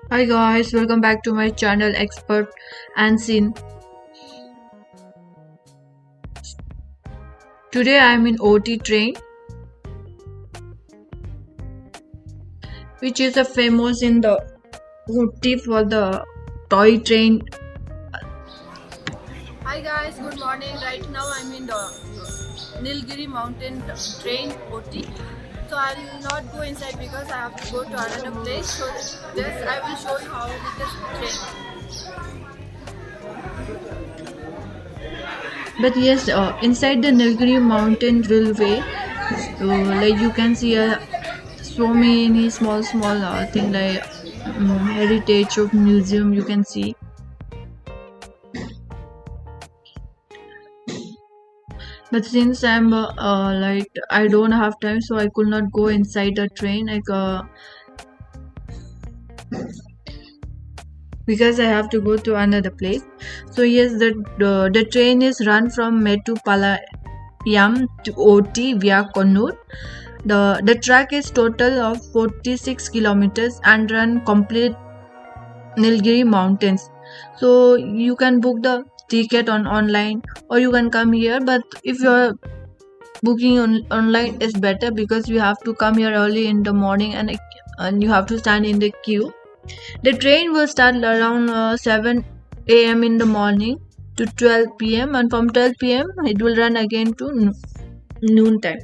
Hi guys, welcome back to my channel Expert and Scene. Today I am in Ooty train, which is a famous in the Ooty for the toy train. Hi guys, good morning. Right now I'm in the Nilgiri mountain train Ooty. So I'll not go inside because I have to go to another place. So just I will show you how it is train. But yes, inside the Nilgiri mountain railway, like you can see so many small thing like heritage of museum you can see. But since I'm like I don't have time, so I could not go inside the train. Because I have to go to another place. So yes, the train is run from Metupalayam to Ooty via Kannur. The track is total of 46 kilometers and run complete Nilgiri mountains. So you can book the ticket on online or you can come here. But if you're booking online is better because you have to come here early in the morning and you have to stand in the queue. The train will start around 7 a.m. in the morning to 12 p.m. and from 12 p.m. it will run again to noon time.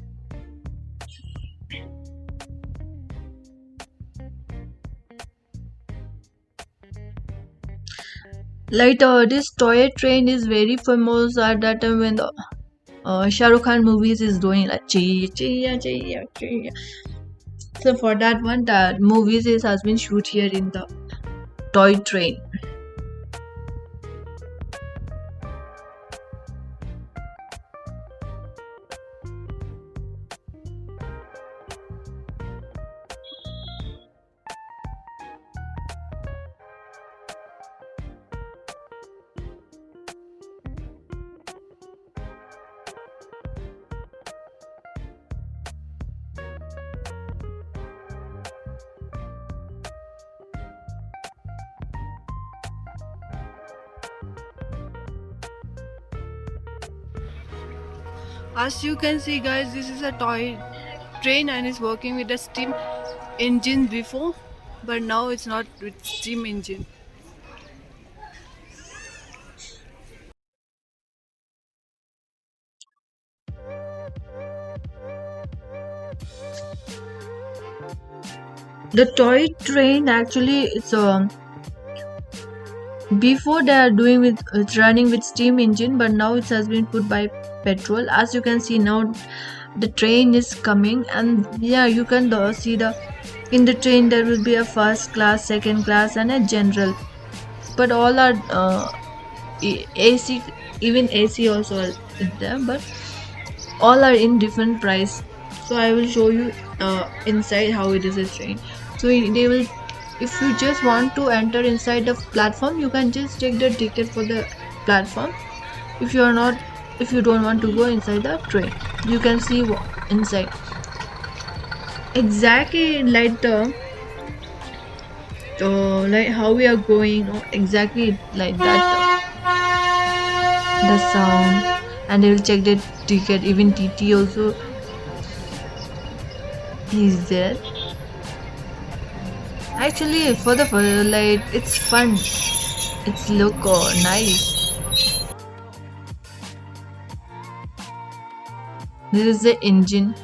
Like this toy train is very famous at that time when the Shah Rukh Khan movies is doing like chiya chiya chiya chiya. So for that one, the movies is has been shoot here in the toy train. As you can see guys, this is a toy train and it's working with a steam engine before, but now it's not with steam engine. The toy train actually it's before they are doing with it's running with steam engine, but now it has been put by petrol. As you can see now, the train is coming, and yeah, you can see the in the train there will be a first class, second class, and a general. But all are AC, even AC also is there, but all are in different price. So I will show you inside how it is a train. So they will, if you just want to enter inside the platform, you can just take the ticket for the platform. If you are not, if you don't want to go inside the train, you can see inside exactly like the like how we are going, exactly like that, the sound, and they will check the ticket. Even TT also is there. Actually, for like it's fun. It's look nice. This is the engine.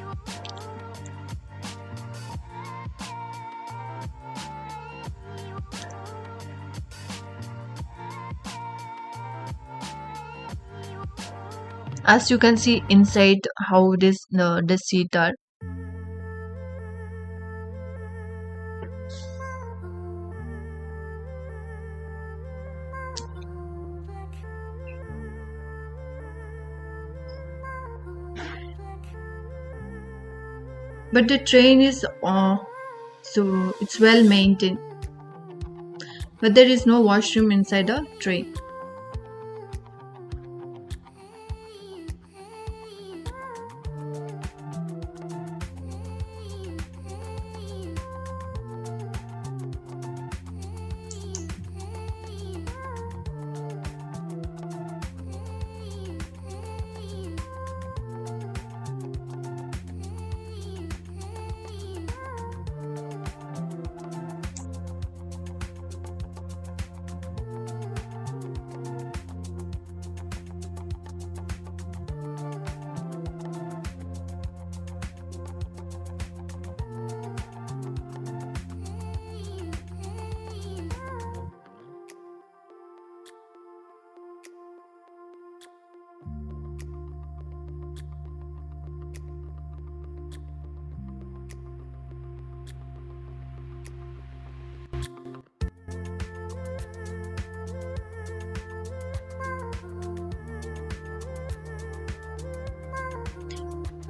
As you can see inside how this the seat are. But the train is so it's well maintained. But there is no washroom inside the train.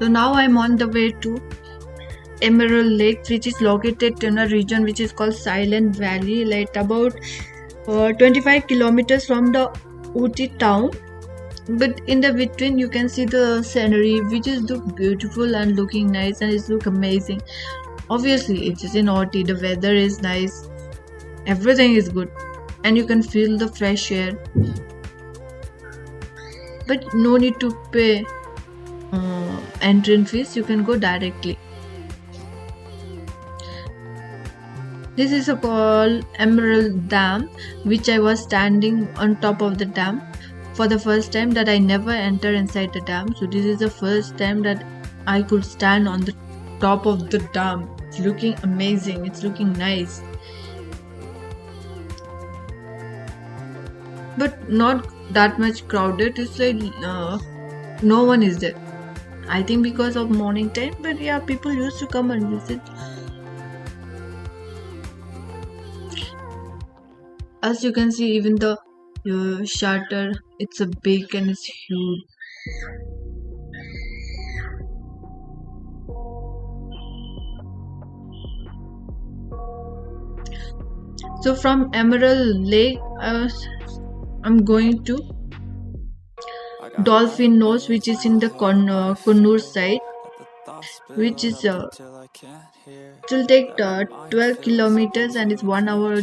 So now I'm on the way to Emerald Lake, which is located in a region which is called Silent Valley, like about 25 kilometers from the Ooty town. But in the between, you can see the scenery, which is look beautiful and looking nice, and it's look amazing. Obviously, it is in Ooty. The weather is nice, everything is good, and you can feel the fresh air. But no need to pay entrance fees. You can go directly. This is called Emerald Dam, which I was standing on top of the dam for the first time, that I never entered inside the dam. So this is the first time that I could stand on the top of the dam. It's looking amazing. It's looking nice. But not that much crowded. It's like no one is there. I think because of morning time, but yeah, people used to come and visit. As you can see, even the shutter, it's a big and it's huge. So from Emerald Lake, I'm going to Dolphin Nose, which is in the Kannur side, which is it will take 12 kilometers and it's 1 hour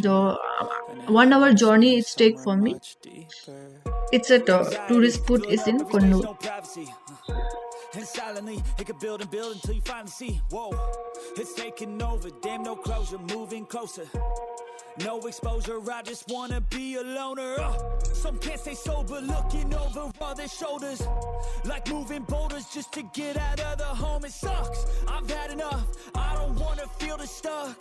1 hour journey it's take for me. It's a tourist spot is in Kannur. And silently, it could build and build until you finally see, whoa, it's taking over, damn, no closure, moving closer. No exposure, I just wanna be a loner. Some can't stay sober, looking over all their shoulders, like moving boulders just to get out of the home. It sucks, I've had enough, I don't wanna feel the stuck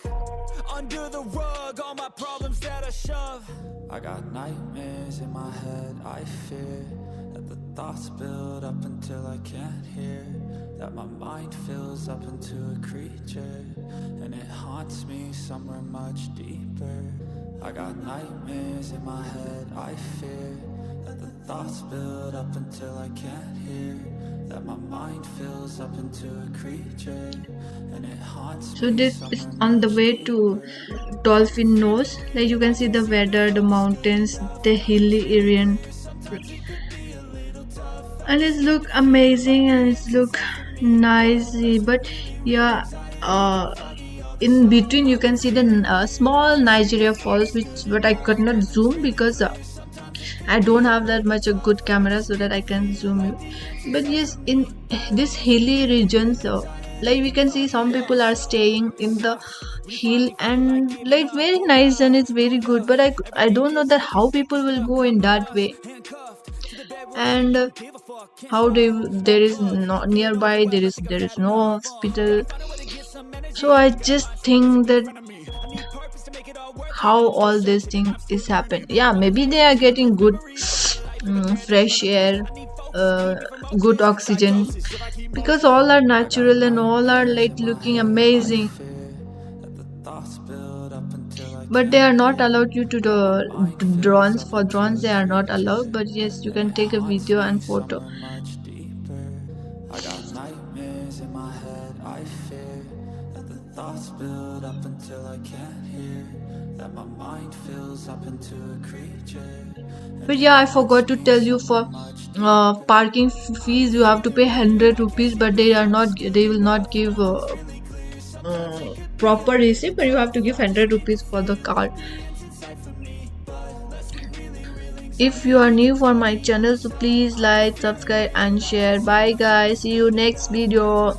under the rug, all my problems that I shove. I got nightmares in my head, I fear that the thoughts build up until I can't hear, that my mind fills up into a creature, and it haunts me somewhere much deeper. I got nightmares in my head, I fear that the thoughts build up until I can't hear, that my mind fills up into a creature, and it haunts me. So this is on the way to Dolphin Nose. Like you can see the weather, the mountains, the hilly area, and it look amazing and it look nice. But yeah, in between you can see the small Nigeria falls, but I could not zoom because I don't have that much a good camera so that I can zoom you. But yes, in this hilly regions, like we can see some people are staying in the hill and like very nice and it's very good. But I don't know that how people will go in that way, and how there is not nearby, there is no hospital. So I just think that how all this thing is happening. Yeah, maybe they are getting good fresh air, good oxygen, because all are natural and all are like looking amazing. But they are not allowed you to the drones. For drones they are not allowed, but yes, you can take a video and photo. I got nightmares in my head, I fear that the thoughts build up until I can't hear, that my mind fills up into a creature. But yeah, I forgot to tell you, for parking fees you have to pay 100 rupees, but they will not give proper receipt, but you have to give 100 rupees for the card. If you are new for my channel, so please like, subscribe and share. Bye guys, see you next video.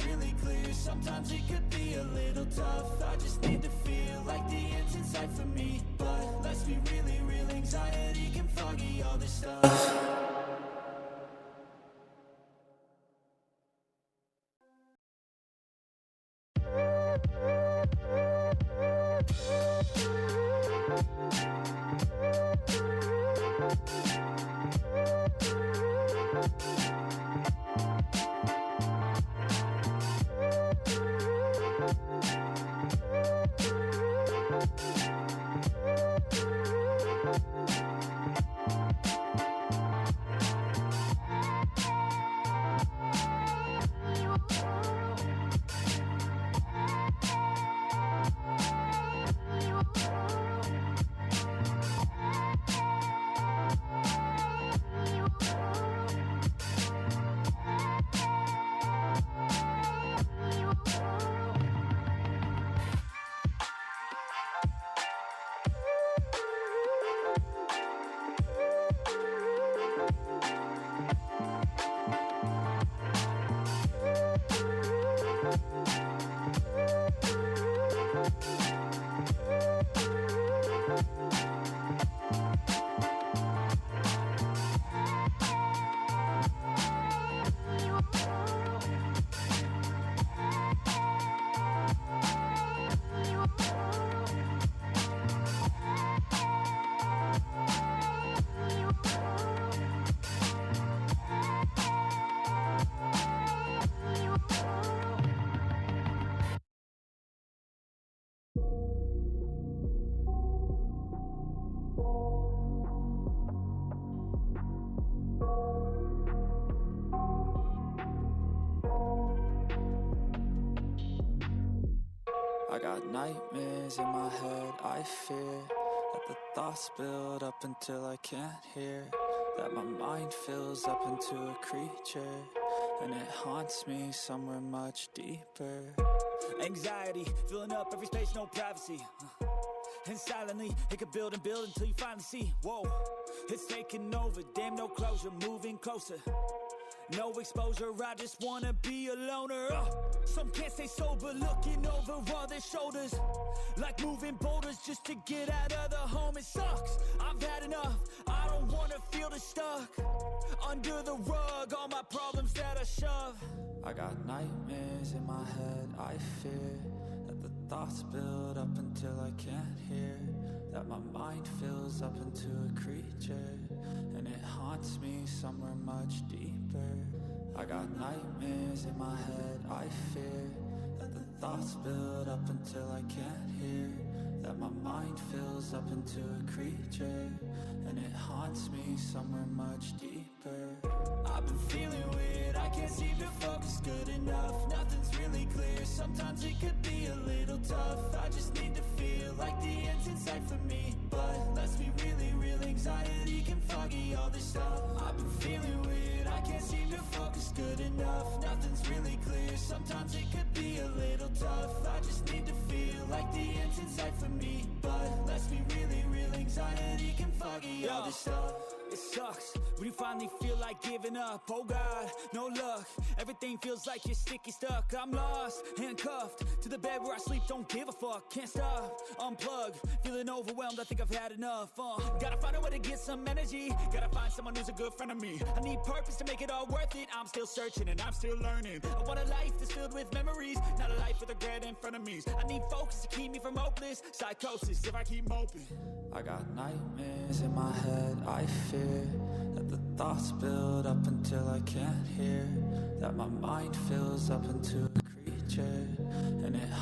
nightmares in my head, I fear that the thoughts build up until I can't hear, that my mind fills up into a creature, and it haunts me somewhere much deeper. Anxiety, filling up every space, no privacy. And silently, it could build and build until you finally see, whoa, it's taking over, damn no closure, moving closer. No exposure, I just wanna be a loner. Some can't stay sober, looking over all their shoulders, like moving boulders just to get out of the home. It sucks, I've had enough, I don't wanna feel the stuck under the rug, all my problems that I shove. I got nightmares in my head, I fear that the thoughts build up until I can't hear, that my mind fills up into a creature, and it haunts me somewhere much deeper. I got nightmares in my head, I fear that the thoughts build up until I can't hear, that my mind fills up into a creature, and it haunts me somewhere much deeper. I've been feeling weird, I can't seem to focus good enough, nothing's really clear, sometimes it could be a little tough. I just need to feel like the end's in sight for me, but let's be really real, anxiety can foggy all this stuff. I've been feeling weird, I can't seem to focus good enough, nothing's really clear, sometimes it could be a little tough. I just need to feel like the end's in sight for me, but let's be really real, anxiety can foggy all this stuff. It sucks when you finally feel like giving up. Oh God, no luck, everything feels like you're sticky stuck. I'm lost, handcuffed to the bed where I sleep, don't give a fuck. Can't stop, unplug, feeling overwhelmed, I think I've had enough. Gotta find a way to get some energy, gotta find someone who's a good friend of me. I need purpose to make it all worth it, I'm still searching and I'm still learning. I want a life that's filled with memories, not a life with regret and frenemies. I need focus to keep me from hopeless psychosis if I keep moping. I got nightmares in my head, I fear that the thoughts build up until I can't hear, that my mind fills up into a creature, and it